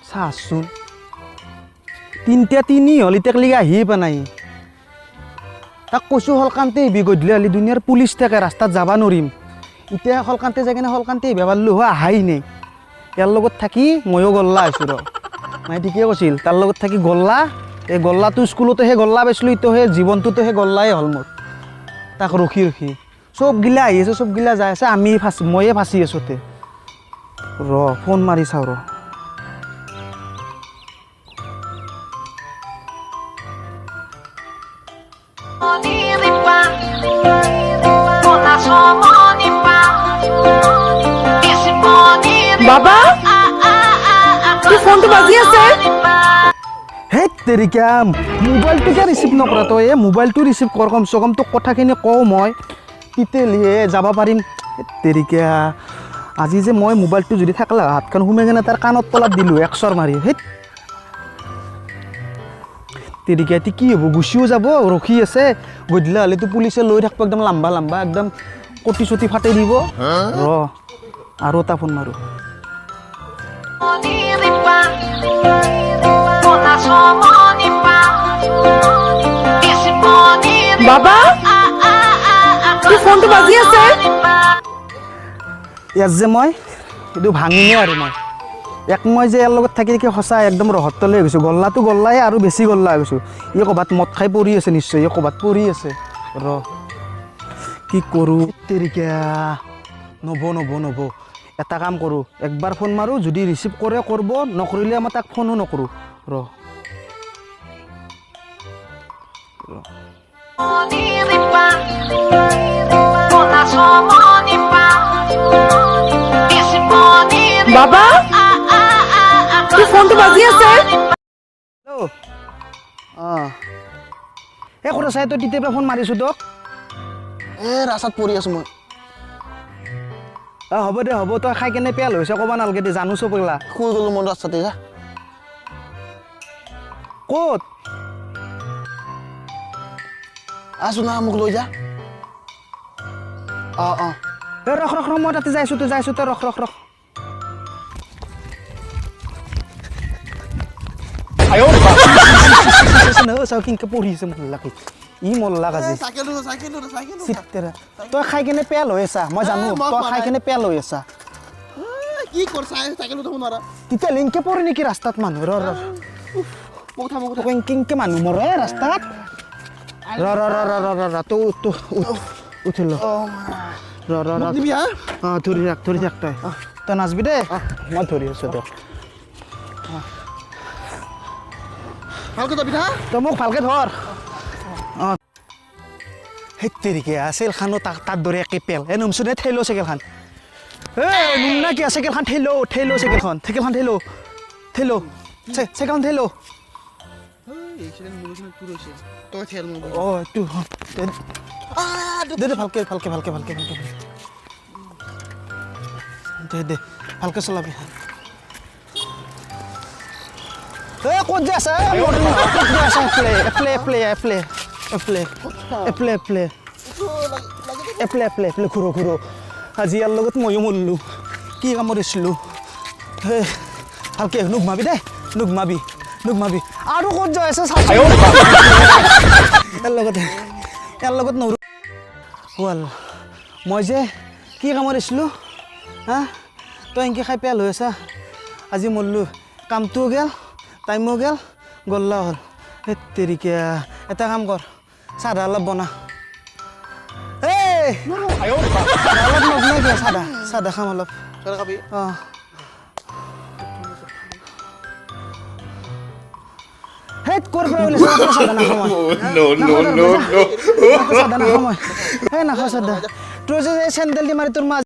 চাচোন 3:03 হ'ল এতিয়া লেগি আহিয়ে পোৱা নাই তাক কৈছোঁ হলকান্তে আহিবি গধূলি হ'লে দুনিয়াৰ পুলিচ থাকে ৰাস্তাত যাব নোৱাৰিম এতিয়া হলকান্তে যাই কিনে হলকান্তে আহিব পাৰিলোঁ হয় আহাই নাই ইয়াৰ লগত থাকি ময়ো গল্লা আছোঁ ৰ মায়ে ঠিকে কৈছিল তাৰ লগত থাকি গল্লা এই গল্লাটো স্কুলতো সেই গল্লা পাইছিলোঁ এতিয়া সেই জীৱনটোতো সেই গল্লাই হ'ল মোৰ তাক ৰখি ৰখি চবগিলা আহি আছে চবগিলা যাই আছে আমি ময়ে ফাঁচি আছোঁ তে ৰ ফোন মাৰি চাওঁ ৰ বাবা তোৰ ফোনটো বাজি আছে হেই তেৰিকা মোবাইলটোকে ৰিচিভ নকৰা তই মোবাইলটো ৰিচিভ কৰ কমচে কম তোক কথাখিনি কওঁ মই তেতিয়াহ'লে যাব পাৰিম তেৰিকা আজি যে মই মোবাইলটো যদি থাকলা হাতখন সোমাই কিনে তাৰ কাণত তলাত দিলোঁ একচৰ মাৰি সেই তেৰিকা এতিয়া কি হ'ব গুচিও যাব ৰখি আছে গধূলি হ'লেতো পুলিচে লৈ থাকিব একদম লাম্বা লাম্বা একদম কটি চটি ফাটি দিব ৰ আৰু এটা ফোন মাৰোঁ বাবা তোৰ ফোনটো বাজি আছে ইয়াত যে মই এইটো ভাঙিমেই আৰু মই যে ইয়াৰ লগত থাকি থাকি সঁচা একদম ৰহত্তলৈ গৈছোঁ গল্লাটো গল্লাই আৰু বেছি গল্লা হৈ গৈছোঁ ই ক'ৰবাত মদ খাই পৰি আছে নিশ্চয় ই ক'ৰবাত পৰি আছে ৰ কি কৰোঁ তেৰিকা নব এটা কাম কৰোঁ একবাৰ ফোন মাৰোঁ যদি ৰিচিভ কৰে কৰিব নকৰিলে মই তাক ফোনো নকৰোঁ ৰ বাবা তোৰ ফোনটো বাজি আছে হেল্ল' অঁ এই কথা চাই তই তেতিয়াৰ পৰা ফোন মাৰিছোঁ তোক ৰাস্তাত পৰি আছোঁ মই হ'ব দে হ'ব তই খাই কেনে পেল হৈছে ক'ব নালাগে দে জানো চব পগলা শুই গ'লোঁ মই ৰাস্তাতে যা ক'ত আছোঁ না মোক লৈ যা অঁ ৰখ মই তাতে যাইছোঁ তই ৰখ চাও কিনকে পঢ়িছে মল্লাকে ই মল্লাক আজি তই খাই কেনে পেল হৈ আছা মই জানো তই খাই কেনে পেল হৈ আছা কি কৰছা চাইকেল উঠাব নোৱাৰা তেতিয়া লিংকে পৰে নেকি ৰাস্তাত মানুহ ৰ কিনকে মানুহ মৰে ৰাস্তাত ৰ উঠিল দিবি হা অঁ ধৰি থাক তই নাচবি দেই মই ধৰি আছোঁ তোক ভালকৈ যাবি হা তই মোক ভালকে ধৰ অঁ সেই তেৰিকে আছিল খানো তাত দৰে একে পেল নমচোন ঠেলো চাইকেলখন নুম না কিয় চাইকেলখন ঠেলো চাইকেলখন ঠেলো চাইকেলখন ঠেলো তই ঠেল মোক অঁ এইটো দে ভালকে দে ভালকে চলাবি ক'ত যে আছে এপ্লে ঘূৰো আজি ইয়াৰ লগত ময়ো মৰিলোঁ কি কামত আছিলোঁ ভালকে নুঘমাবি দেই নুঘমাবি আৰু ক'ত যাই আছে ইয়াৰ লগত নৰো ৱাল মই যে কি কামত আছিলোঁ হা তই এনেকৈ খাই পেল হৈ আছা আজি মৰিলোঁ কামটোও গেল টাইমো গেল গল্লা হ'ল সেই তেৰিকা এটা কাম কৰ চাধা অলপ বনা অলপ নবনাই কিয় চাধা খাম অলপ খাবি অঁ হেত ক'ৰ পৰা ওলাইছে চাধা নাখাওঁ মই চাধা নাখাওঁ মই নাখাওঁ চাধা তোৰ যে চেণ্ডেল দি মাৰি তোৰ